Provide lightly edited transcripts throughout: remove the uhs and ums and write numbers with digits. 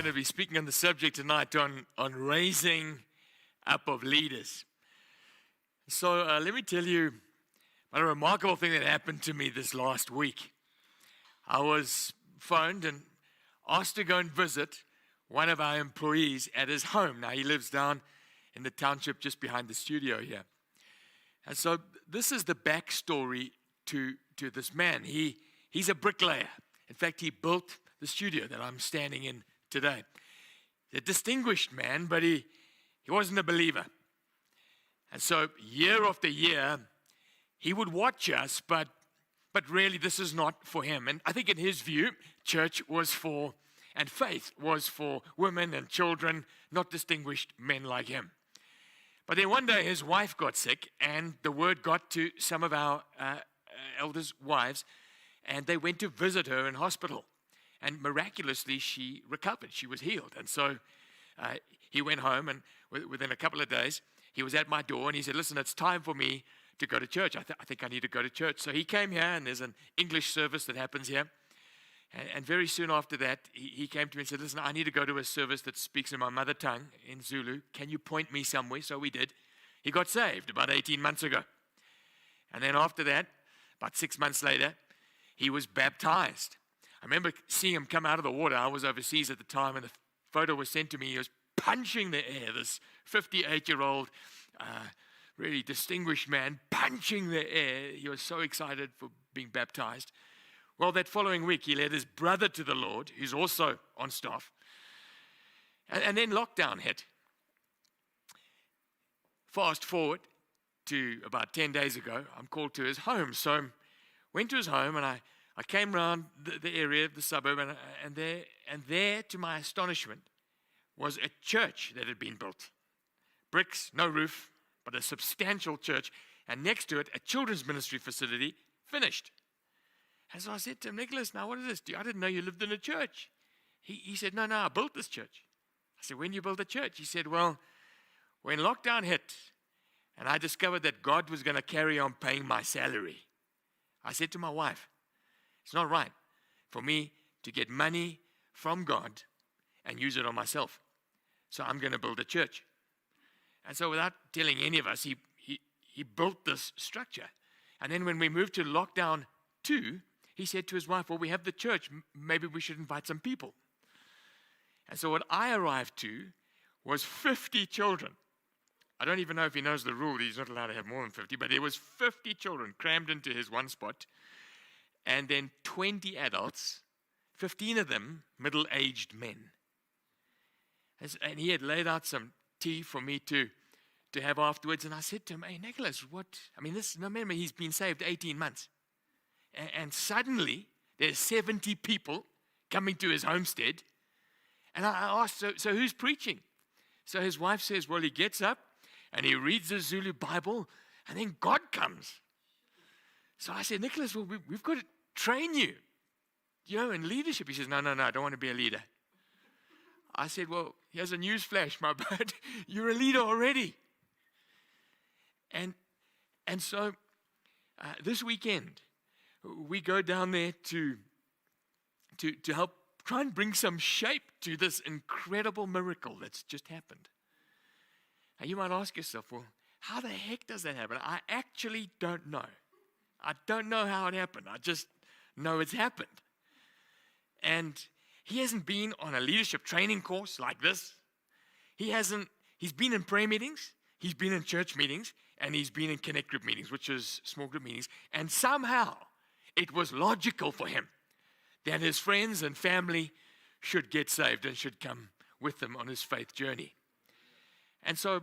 going to be speaking on the subject tonight on raising up of leaders. So let me tell you about a remarkable thing that happened to me this last week. I was phoned and asked to go and visit one of our employees at his home. Now, he lives down in the township just behind the studio here. And so this is the backstory to this man. He's a bricklayer. In fact, he built the studio that I'm standing in today. He's a distinguished man, but he wasn't a believer. And so year after year, he would watch us, but really this is not for him. And I think in his view, church was for, and faith was for women and children, not distinguished men like him. But then one day his wife got sick, and the word got to some of our elders' wives, and they went to visit her in hospital. And miraculously, she recovered. She was healed. And so he went home, and within a couple of days, he was at my door, and he said, listen, it's time for me to go to church. I think I need to go to church. So he came here, and there's an English service that happens here. And very soon after that, he came to me and said, listen, I need to go to a service that speaks in my mother tongue, in Zulu. Can you point me somewhere? So we did. He got saved about 18 months ago. And then after that, about 6 months later, he was baptized. I remember seeing him come out of the water. I was overseas at the time, and the photo was sent to me. He was punching the air, this 58-year-old, really distinguished man, punching the air. He was so excited for being baptized. Well, that following week, he led his brother to the Lord, who's also on staff. And then lockdown hit. Fast forward to about 10 days ago, I'm called to his home. So went to his home, and I came around the area, the suburb, and there, to my astonishment, was a church that had been built. Bricks, no roof, but a substantial church. And next to it, a children's ministry facility, finished. And so I said to him, Nicholas, now what is this? I didn't know you lived in a church. He said, no, I built this church. I said, when you built a church? He said, well, when lockdown hit, and I discovered that God was going to carry on paying my salary, I said to my wife, it's not right for me to get money from God and use it on myself. So I'm going to build a church. And so without telling any of us, he built this structure. And then when we moved to lockdown 2, he said to his wife, well, we have the church. Maybe we should invite some people. And so what I arrived to was 50 children. I don't even know if he knows the rule. He's not allowed to have more than 50, but there was 50 children crammed into his one spot. And then 20 adults, 15 of them middle-aged men. And he had laid out some tea for me to have afterwards. And I said to him, hey, Nicholas, remember, he's been saved 18 months. And suddenly, there's 70 people coming to his homestead. And I asked, so who's preaching? So his wife says, well, he gets up and he reads the Zulu Bible, and then God comes. So I said, Nicholas, well, we've got to train you, in leadership. He says, no, I don't want to be a leader. I said, well, here's a news flash, my bud. You're a leader already. And so this weekend, we go down there to help try and bring some shape to this incredible miracle that's just happened. Now, you might ask yourself, well, how the heck does that happen? I actually don't know. I don't know how it happened. I just know it's happened. And he hasn't been on a leadership training course like this. He's been in prayer meetings, he's been in church meetings, and he's been in connect group meetings, which is small group meetings. And somehow it was logical for him that his friends and family should get saved and should come with him on his faith journey. And so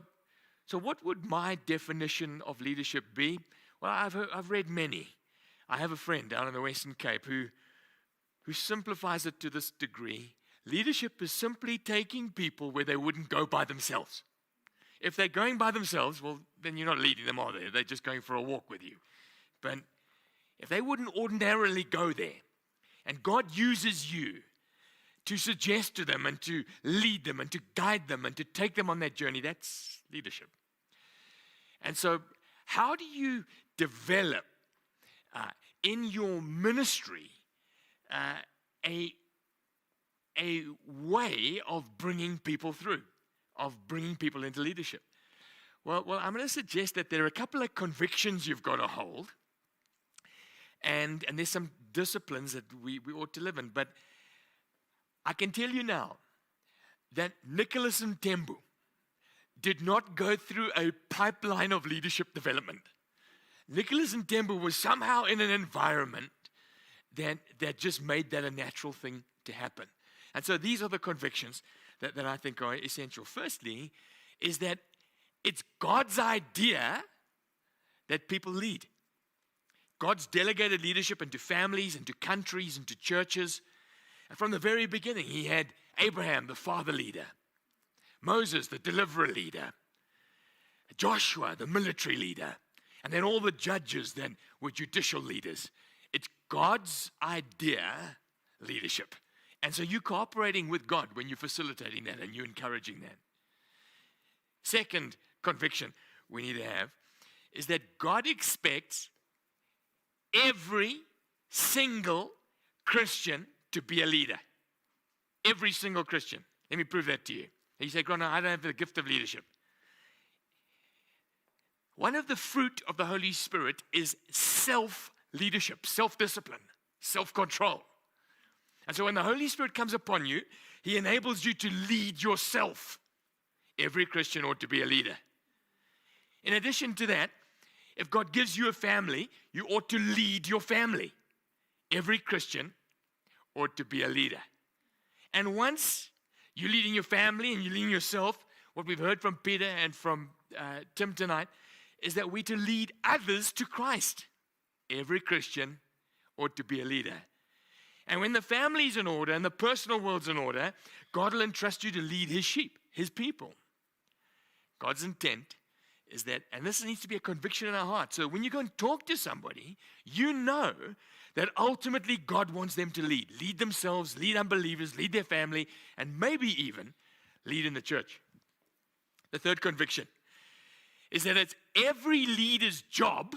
what would my definition of leadership be? Well, I've read many. I have a friend down in the Western Cape who simplifies it to this degree. Leadership is simply taking people where they wouldn't go by themselves. If they're going by themselves, well, then you're not leading them, are they? They're just going for a walk with you. But if they wouldn't ordinarily go there, and God uses you to suggest to them and to lead them and to guide them and to take them on that journey, that's leadership. And so how do you develop in your ministry a a way of bringing people through, of bringing people into leadership? Well, I'm going to suggest that there are a couple of convictions you've got to hold, and there's some disciplines that we ought to live in. But I can tell you now that Nicholas Mtembu did not go through a pipeline of leadership development. Nicholas Mtembu was somehow in an environment that just made that a natural thing to happen. And so these are the convictions that I think are essential. Firstly, is that it's God's idea that people lead. God's delegated leadership into families, into countries, into churches. And from the very beginning, he had Abraham, the father leader, Moses, the deliverer leader, Joshua, the military leader, and then all the judges then were judicial leaders. It's God's idea leadership. And so you're cooperating with God when you're facilitating that and you're encouraging that. Second conviction we need to have is that God expects every single Christian to be a leader. Every single Christian. Let me prove that to you. And you say, "Grona, I don't have the gift of leadership." One of the fruit of the Holy Spirit is self-leadership, self-discipline, self-control. And so when the Holy Spirit comes upon you, he enables you to lead yourself. Every Christian ought to be a leader. In addition to that, if God gives you a family, you ought to lead your family. Every Christian ought to be a leader. And once you're leading your family and you're leading yourself, what we've heard from Peter and from Tim tonight is that we're to lead others to Christ. Every Christian ought to be a leader. And when the family's in order and the personal world's in order, God will entrust you to lead his sheep, his people. God's intent is that, and this needs to be a conviction in our heart. So when you go and talk to somebody, you know that ultimately God wants them to lead themselves, lead unbelievers, lead their family, and maybe even lead in the church. The third conviction is that it's every leader's job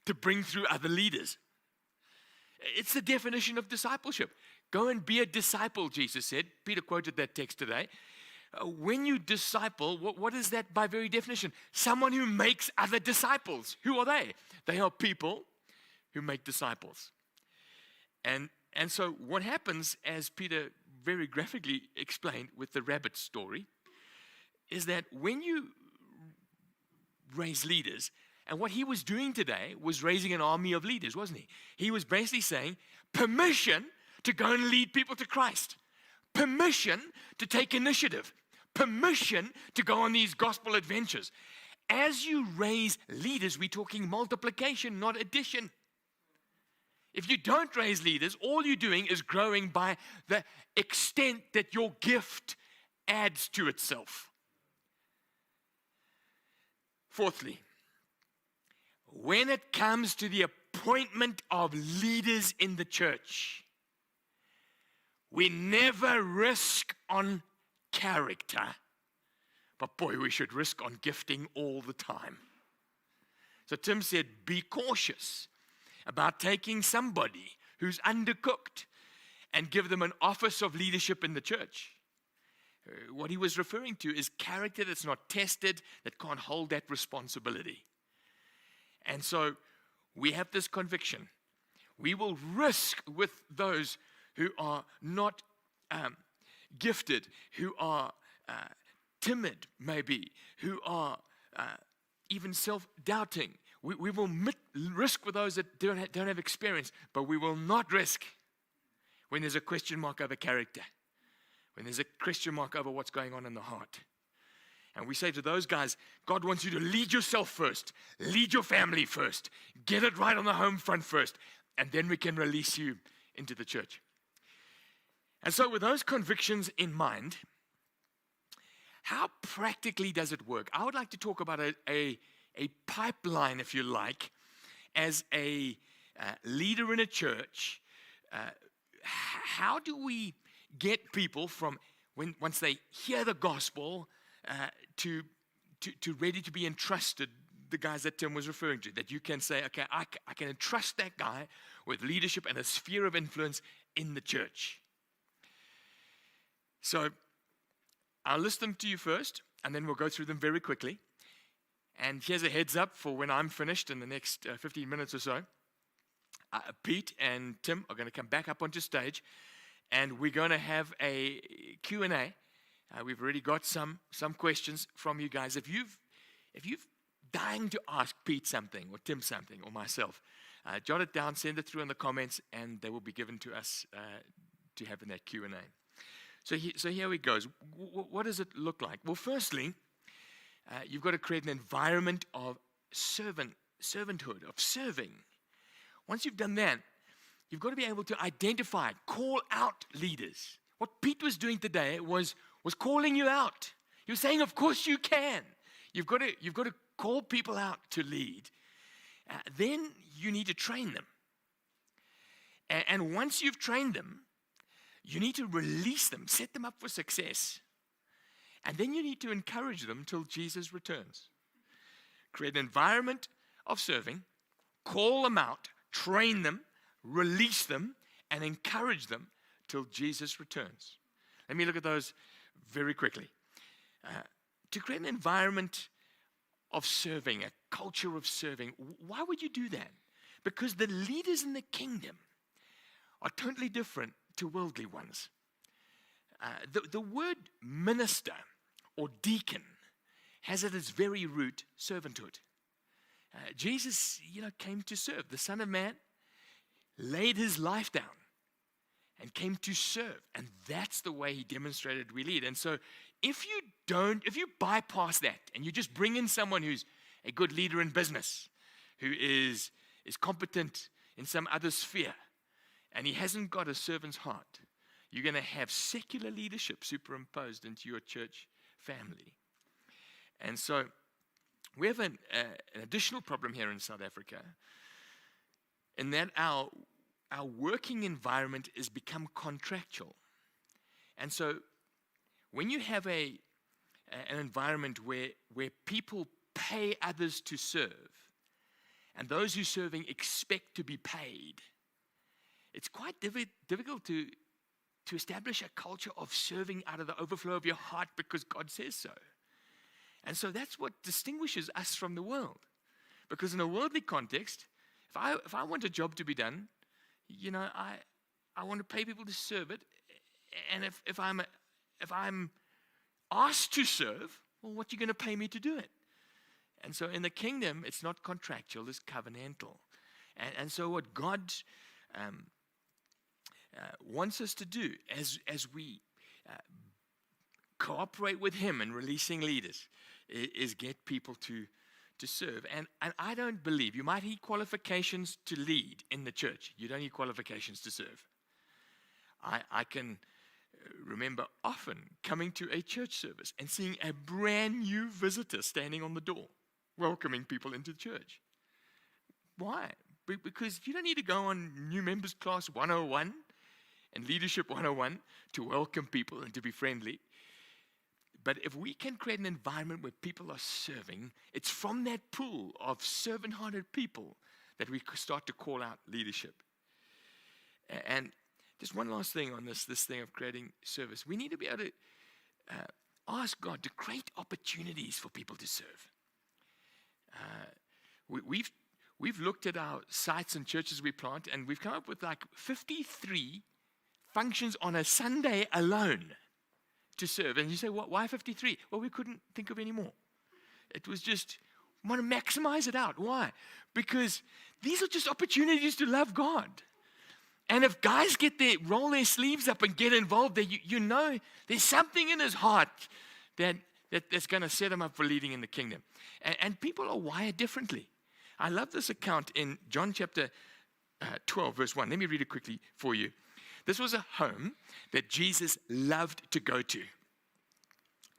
to bring through other leaders. It's the definition of discipleship. Go and be a disciple, Jesus said. Peter quoted that text today. When you disciple, what is that by very definition? Someone who makes other disciples. Who are they? They are people who make disciples. And so what happens, as Peter very graphically explained with the rabbit story, is that when you raise leaders, and what he was doing today was raising an army of leaders, wasn't he? He was basically saying, permission to go and lead people to Christ. Permission to take initiative. Permission to go on these gospel adventures. As you raise leaders, we're talking multiplication, not addition. If you don't raise leaders, all you're doing is growing by the extent that your gift adds to itself. Fourthly, when it comes to the appointment of leaders in the church, we never risk on character, but boy, we should risk on gifting all the time. So Tim said, be cautious about taking somebody who's undercooked and give them an office of leadership in the church. What he was referring to is character that's not tested, that can't hold that responsibility. And so we have this conviction. We will risk with those who are not gifted, who are timid maybe, who are even self-doubting. We will risk with those that don't have experience, but we will not risk when there's a question mark over character, when there's a question mark over what's going on in the heart. And we say to those guys, God wants you to lead yourself first, lead your family first, get it right on the home front first, and then we can release you into the church. And so with those convictions in mind, how practically does it work? I would like to talk about a pipeline, if you like, as a leader in a church. How do we get people from once they hear the gospel to ready to be entrusted, the guys that Tim was referring to, that you can say, okay, I can entrust that guy with leadership and a sphere of influence in the church. So I'll list them to you first, and then we'll go through them very quickly. And here's a heads up for when I'm finished in the next 15 minutes or so. Pete and Tim are going to come back up onto stage, and we're going to have a Q&A. We've already got some questions from you guys. If you've dying to ask Pete something or Tim something or myself, jot it down, send it through in the comments, and they will be given to us to have in that Q&A. So here we go. What does it look like? Well, firstly, you've got to create an environment of servanthood, of serving. Once you've done that, you've got to be able to identify, call out leaders. What Pete was doing today was calling you out. He was saying, of course you can. You've got to call people out to lead. Then you need to train them. And once you've trained them, you need to release them, set them up for success. And then you need to encourage them till Jesus returns. Create an environment of serving, call them out, train them, release them, and encourage them till Jesus returns. Let me look at those very quickly. To create an environment of serving, a culture of serving, why would you do that? Because the leaders in the kingdom are totally different to worldly ones. The word minister or deacon has at its very root servanthood. Jesus, came to serve. The Son of Man laid his life down and came to serve. And that's the way he demonstrated we lead. And so if you bypass that and you just bring in someone who's a good leader in business, who is competent in some other sphere, and he hasn't got a servant's heart, you're going to have secular leadership superimposed into your church family. And so we have an additional problem here in South Africa, in that our working environment has become contractual. And so when you have an environment where people pay others to serve, and those who are serving expect to be paid, it's quite difficult to establish a culture of serving out of the overflow of your heart because God says so. And so that's what distinguishes us from the world. Because in a worldly context, if I want a job to be done, I want to pay people to serve it. And if I'm asked to serve, well, what are you going to pay me to do it? And so in the kingdom, it's not contractual, it's covenantal. And so what God wants us to do as we cooperate with him in releasing leaders is get people to serve. And I don't believe, you might need qualifications to lead in the church. You don't need qualifications to serve. I can remember often coming to a church service and seeing a brand new visitor standing on the door, welcoming people into church. Why? Because you don't need to go on New Members Class 101 and Leadership 101 to welcome people and to be friendly. But if we can create an environment where people are serving, it's from that pool of servant-hearted people that we start to call out leadership. And just one last thing on this thing of creating service. We need to be able to ask God to create opportunities for people to serve. We've looked at our sites and churches we plant, and we've come up with like 53 functions on a Sunday alone to serve. And you say, why 53? Well, we couldn't think of any more. It was just, we want to maximize it out. Why? Because these are just opportunities to love God. And if guys roll their sleeves up and get involved, there's something in his heart that's going to set him up for leading in the kingdom. And people are wired differently. I love this account in John chapter 12, verse 1. Let me read it quickly for you. This was a home that Jesus loved to go to.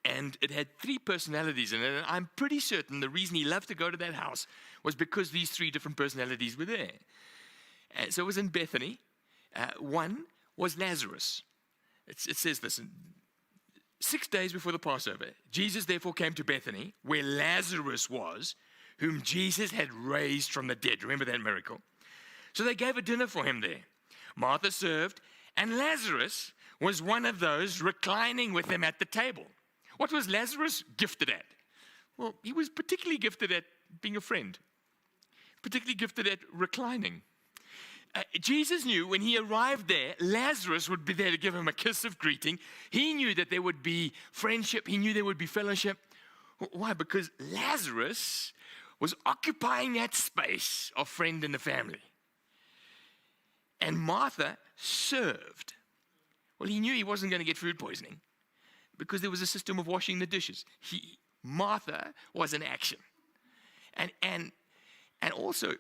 And it had 3 personalities in it. And I'm pretty certain the reason he loved to go to that house was because these 3 different personalities were there. And so it was in Bethany. One was Lazarus. It says this, 6 days before the Passover, Jesus therefore came to Bethany, where Lazarus was, whom Jesus had raised from the dead. Remember that miracle? So they gave a dinner for him there. Martha served, and Lazarus was one of those reclining with him at the table. What was Lazarus gifted at? Well, he was particularly gifted at being a friend, particularly gifted at reclining. Jesus knew when he arrived there, Lazarus would be there to give him a kiss of greeting. He knew that there would be friendship. He knew there would be fellowship. Why? Because Lazarus was occupying that space of friend in the family. And Martha served. Well, he knew he wasn't going to get food poisoning because there was a system of washing the dishes. Martha was in action. And also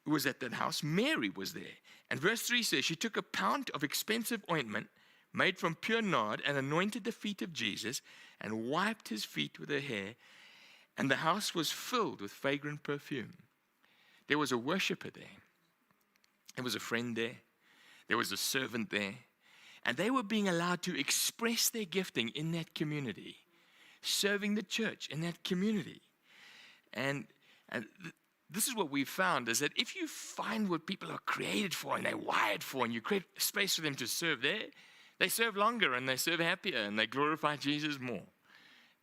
was at that house, Mary was there. And verse 3 says, she took a pound of expensive ointment made from pure nard and anointed the feet of Jesus and wiped his feet with her hair. And the house was filled with fragrant perfume. There was a worshiper there. There was a friend there. There was a servant there. And they were being allowed to express their gifting in that community, serving the church in that community. And this is what we've found, is that if you find what people are created for and they're wired for, and you create space for them to serve there, they serve longer and they serve happier and they glorify Jesus more.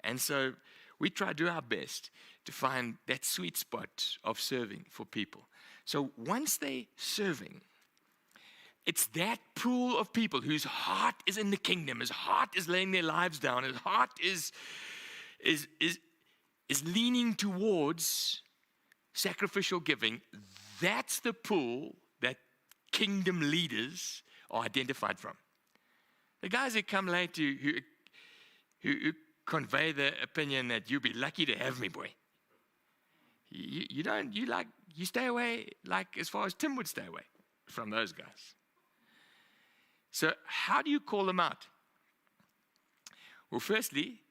And so we try to do our best to find that sweet spot of serving for people. So once they're serving, it's that pool of people whose heart is in the kingdom, his heart is laying their lives down, his heart is leaning towards sacrificial giving. That's the pool that kingdom leaders are identified from. The guys who come late who convey the opinion that you'll be lucky to have me, boy. You stay away, like as far as Tim would stay away from those guys. So how do you call them out? Well, firstly,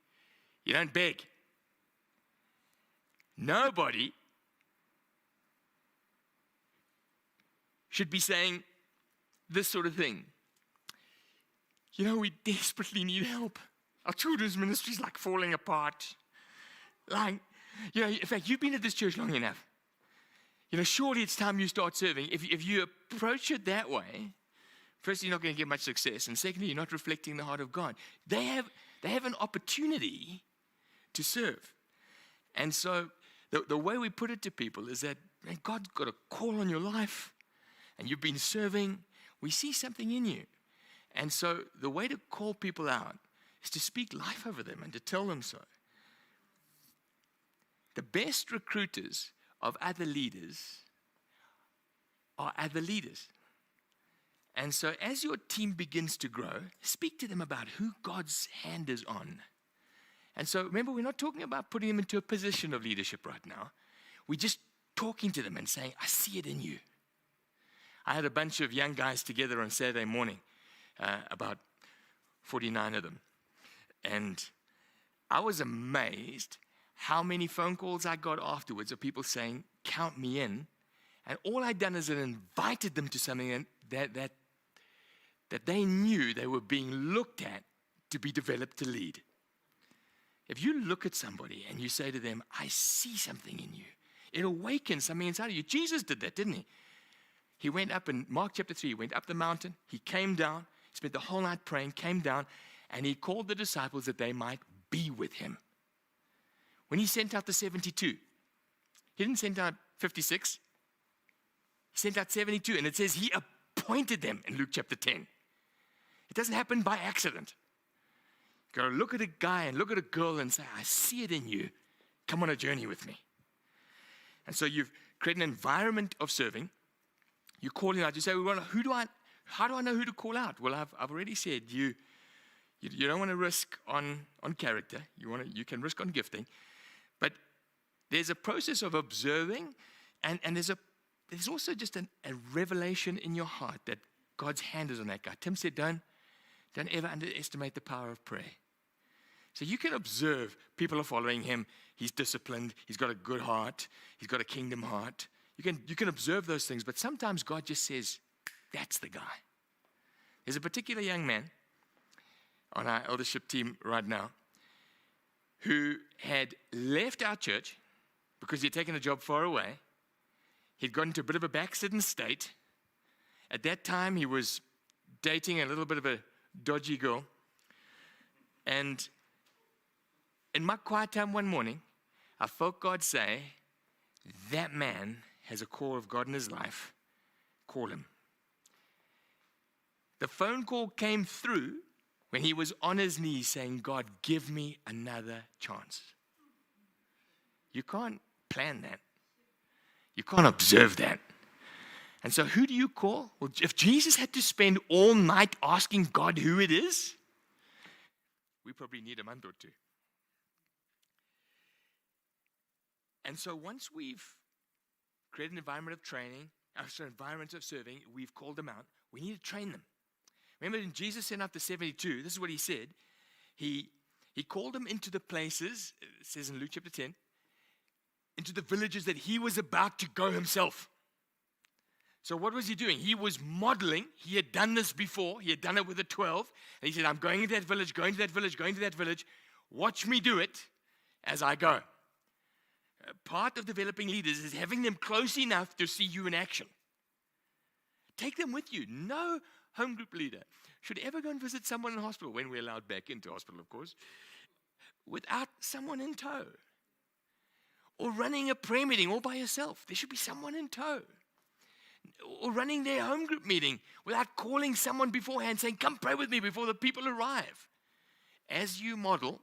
you don't beg. Nobody should be saying this sort of thing. You know, we desperately need help. Our children's ministry is like falling apart. Like, you know, in fact, you've been at this church long enough. You know, surely it's time you start serving. If you approach it that way, firstly, you're not going to get much success. And secondly, you're not reflecting the heart of God. They have an opportunity to serve. And so the way we put it to people is that, man, God's got a call on your life and you've been serving. We see something in you. And so the way to call people out is to speak life over them and to tell them so. The best recruiters of other leaders are other leaders. And so as your team begins to grow, speak to them about who God's hand is on. And so remember, we're not talking about putting them into a position of leadership right now. We're just talking to them and saying, I see it in you. I had a bunch of young guys together on Saturday morning, about 49 of them. And I was amazed how many phone calls I got afterwards of people saying, count me in. And all I'd done is I invited them to something that they knew they were being looked at to be developed to lead. If you look at somebody and you say to them, I see something in you, it awakens something inside of you. Jesus did that, didn't he? He went up in Mark chapter 3, he went up the mountain, he came down, spent the whole night praying, came down, and he called the disciples that they might be with him. When he sent out the 72, he didn't send out 56, he sent out 72, and it says he appointed them in Luke chapter 10. It doesn't happen by accident. Go look at a guy and look at a girl and say, I see it in you. Come on a journey with me. And so you've created an environment of serving. You're calling out. You say, how do I know who to call out? Well, I've already said you don't want to risk on character. You can risk on gifting. But there's a process of observing, and there's also just a revelation in your heart that God's hand is on that guy. Tim said, don't ever underestimate the power of prayer. So you can observe people are following him. He's disciplined. He's got a good heart. He's got a kingdom heart. You can observe those things, but sometimes God just says, that's the guy. There's a particular young man on our eldership team right now who had left our church because he'd taken a job far away. He'd gotten into a bit of a backslidden state. At that time, he was dating a little bit of a dodgy girl. And in my quiet time one morning, I felt God say, that man has a call of God in his life. Call him. The phone call came through when he was on his knees saying, God, give me another chance. You can't plan that. You can't observe that. And so who do you call? Well, if Jesus had to spend all night asking God who it is, we probably need a month or two. And so once we've created an environment of training, environment of serving, we've called them out, we need to train them. Remember when Jesus sent out the 72, this is what he said. He called them into the places, it says in Luke chapter 10, into the villages that he was about to go himself. So what was he doing? He was modeling. He had done this before. He had done it with the 12. And he said, I'm going into that village, going to that village, going to that village. Watch me do it as I go. Part of developing leaders is having them close enough to see you in action. Take them with you. No home group leader should ever go and visit someone in hospital, when we're allowed back into hospital, of course, without someone in tow. Or running a prayer meeting all by yourself. There should be someone in tow. Or running their home group meeting without calling someone beforehand saying, come pray with me before the people arrive. As you model,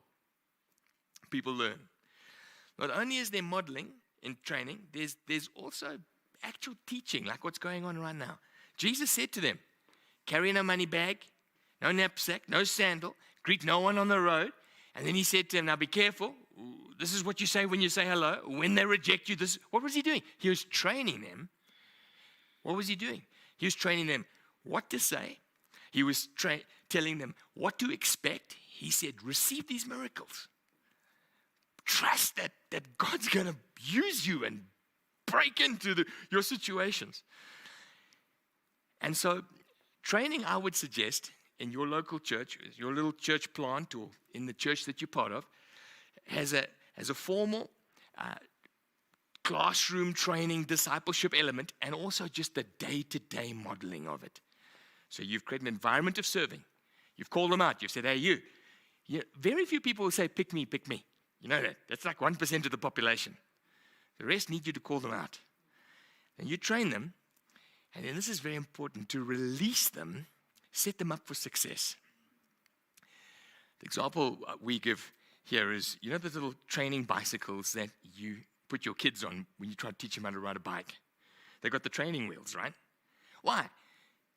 people learn. Not only is there modeling in training, there's also actual teaching, like what's going on right now. Jesus said to them, carry no money bag, no knapsack, no sandal, greet no one on the road. And then he said to them, now be careful. This is what you say when you say hello. When they reject you, what was he doing? He was training them. What was he doing? He was training them what to say. He was telling them what to expect. He said, receive these miracles. Trust that God's going to use you and break into your situations. And so training, I would suggest, in your local church, your little church plant, or in the church that you're part of, has a formal classroom training, discipleship element, and also just the day-to-day modeling of it. So you've created an environment of serving. You've called them out. You've said, hey, you. Very few people will say, pick me, pick me. You know that. That's like 1% of the population. The rest need you to call them out. And you train them, and then this is very important, to release them, set them up for success. The example we give here is, you know the little training bicycles that you put your kids on when you try to teach them how to ride a bike? They've got the training wheels, right? Why?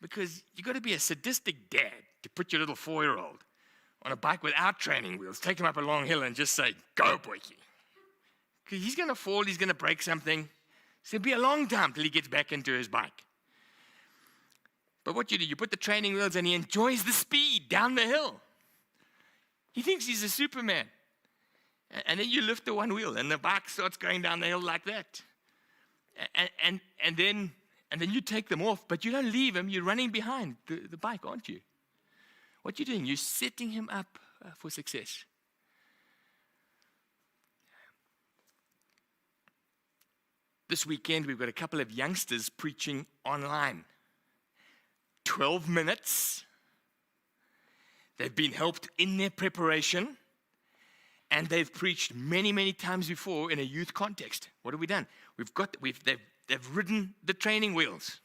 Because you've got to be a sadistic dad to put your little 4-year-old on a bike without training wheels, take him up a long hill and just say, go, boykie. Because he's going to fall, he's going to break something. It's going to be a long time till he gets back into his bike. But what you do, you put the training wheels and he enjoys the speed down the hill. He thinks he's a Superman. And then you lift the one wheel and the bike starts going down the hill like that. And then you take them off, but you don't leave him. You're running behind the bike, aren't you? What you're doing, you're setting him up for success. This weekend, we've got a couple of youngsters preaching online. 12 minutes. They've been helped in their preparation. And they've preached many, many times before in a youth context. What have we done? They've ridden the training wheels.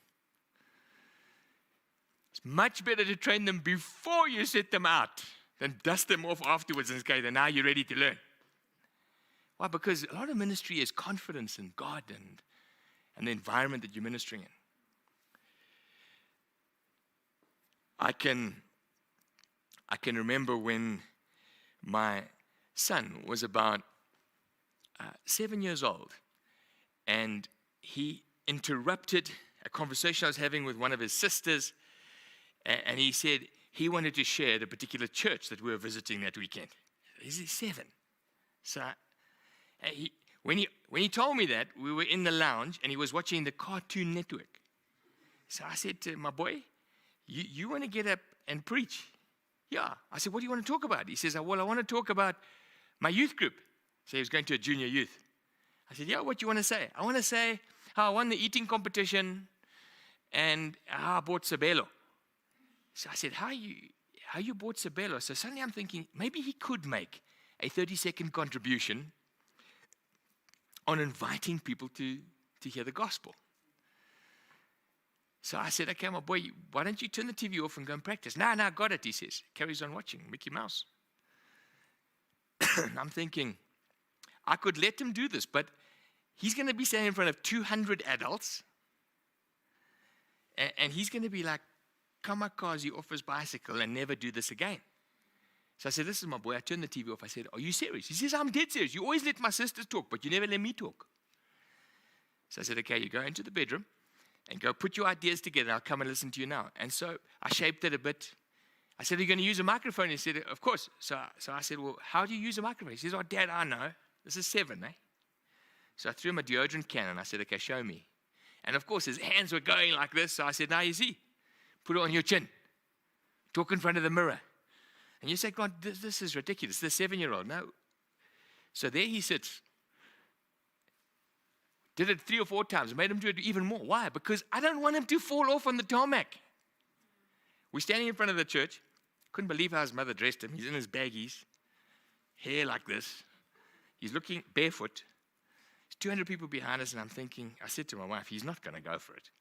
It's much better to train them before you set them out than dust them off afterwards and say, now you're ready to learn. Why? Because a lot of ministry is confidence in God and the environment that you're ministering in. I can remember when my son was about 7 years old, and he interrupted a conversation I was having with one of his sisters, and he said he wanted to share the particular church that we were visiting that weekend. He's 7. So when he told me that, we were in the lounge, and he was watching the Cartoon Network. So I said to my boy, you want to get up and preach? Yeah. I said, what do you want to talk about? He says, well, I want to talk about my youth group. So he was going to a junior youth. I said, yeah, what do you want to say? I want to say how I won the eating competition and how I bought Sabelo. So I said, how how you bought Sabelo. So suddenly I'm thinking, maybe he could make a 30-second contribution on inviting people to hear the gospel. So I said, okay, my boy, why don't you turn the TV off and go and practice? No, got it, he says. Carries on watching Mickey Mouse. I'm thinking, I could let him do this, but he's going to be standing in front of 200 adults, and he's going to be like kamikaze off his bicycle and never do this again. So I said, listen, my boy, I turned the TV off. I said, are you serious? He says, I'm dead serious. You always let my sisters talk, but you never let me talk. So I said, okay, you go into the bedroom and go put your ideas together. I'll come and listen to you now. And so I shaped it a bit. I said, are you going to use a microphone? He said, of course. So I said, well, how do you use a microphone? He says, oh, Dad, I know. This is 7, eh? So I threw him a deodorant can and I said, okay, show me. And of course, his hands were going like this. So I said, now you see, put it on your chin. Talk in front of the mirror. And you say, God, this is ridiculous. This 7-year-old, no. So there he sits. Did it 3 or 4 times. Made him do it even more. Why? Because I don't want him to fall off on the tarmac. We're standing in front of the church. Couldn't believe how his mother dressed him. He's in his baggies. Hair like this. He's looking barefoot. There's 200 people behind us, and I'm thinking, I said to my wife, he's not going to go for it.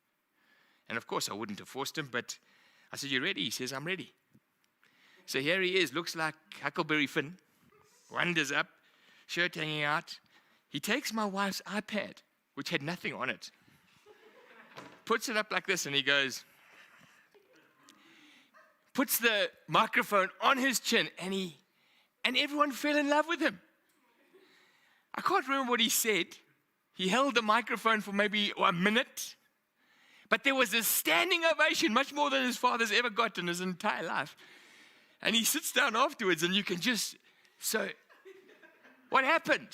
And of course, I wouldn't have forced him, but I said, you ready? He says, I'm ready. So here he is, looks like Huckleberry Finn. Wanders up, shirt hanging out. He takes my wife's iPad, which had nothing on it, puts it up like this, and he goes, puts the microphone on his chin, and everyone fell in love with him. I can't remember what he said. He held the microphone for maybe a minute, but there was a standing ovation, much more than his father's ever got in his entire life. And he sits down afterwards, and you can just, so what happened?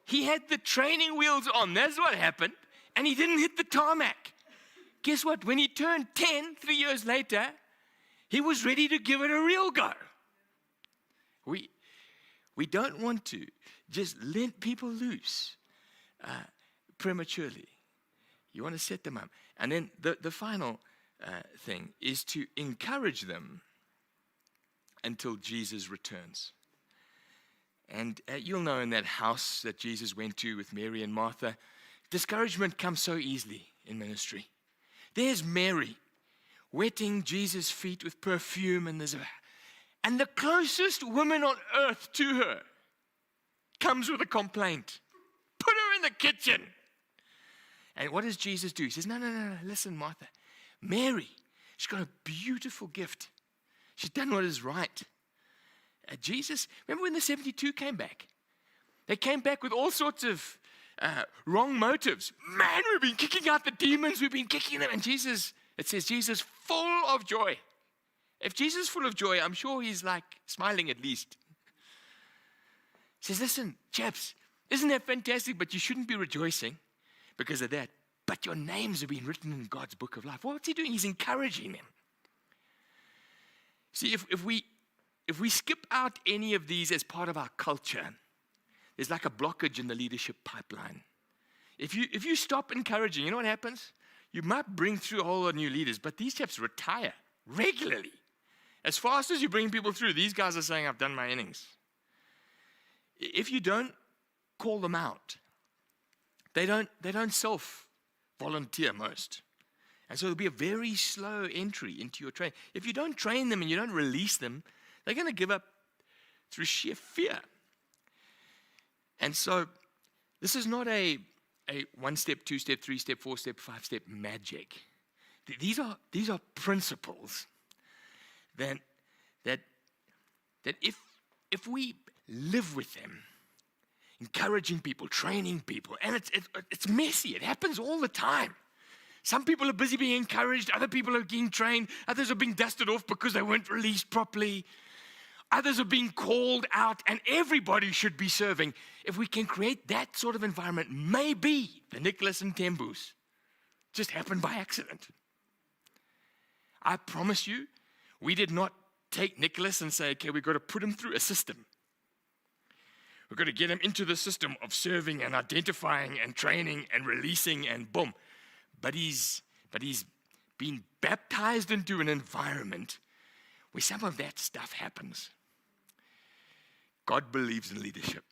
He had the training wheels on. That's what happened. And he didn't hit the tarmac. Guess what? When he turned 10, 3 years later, he was ready to give it a real go. We don't want to just let people loose prematurely. You want to set them up. And then the final thing is to encourage them until Jesus returns. And you'll know in that house that Jesus went to with Mary and Martha, discouragement comes so easily in ministry. There's Mary wetting Jesus' feet with perfume, and the closest woman on earth to her comes with a complaint. Put her in the kitchen. And what does Jesus do? He says, no, listen, Martha. Mary, she's got a beautiful gift. She's done what is right. Jesus, remember when the 72 came back? They came back with all sorts of wrong motives. Man, we've been kicking out the demons. We've been kicking them. And Jesus, it says Jesus full of joy. If Jesus is full of joy, I'm sure he's like smiling at least. He says, listen, chaps, isn't that fantastic? But you shouldn't be rejoicing because of that. But your names have been written in God's book of life. What's he doing? He's encouraging them. See, if we skip out any of these as part of our culture, there's like a blockage in the leadership pipeline. If you stop encouraging, you know what happens? You might bring through a whole lot of new leaders, but these chaps retire regularly. As fast as you bring people through, these guys are saying, I've done my innings. If you don't call them out, they don't self-volunteer most. And so it'll be a very slow entry into your training. If you don't train them and you don't release them, they're going to give up through sheer fear. And so this is not a 1-step, 2-step, 3-step, 4-step, 5-step magic. These are principles that if we live with them, encouraging people, training people, and it's messy. It happens all the time. Some people are busy being encouraged. Other people are being trained. Others are being dusted off because they weren't released properly. Others are being called out, and everybody should be serving. If we can create that sort of environment, maybe the Nicholas and Tembus just happened by accident. I promise you, we did not take Nicholas and say, okay, we've got to put him through a system. We've got to get him into the system of serving and identifying and training and releasing and boom. But he's been baptized into an environment where some of that stuff happens. God believes in leadership.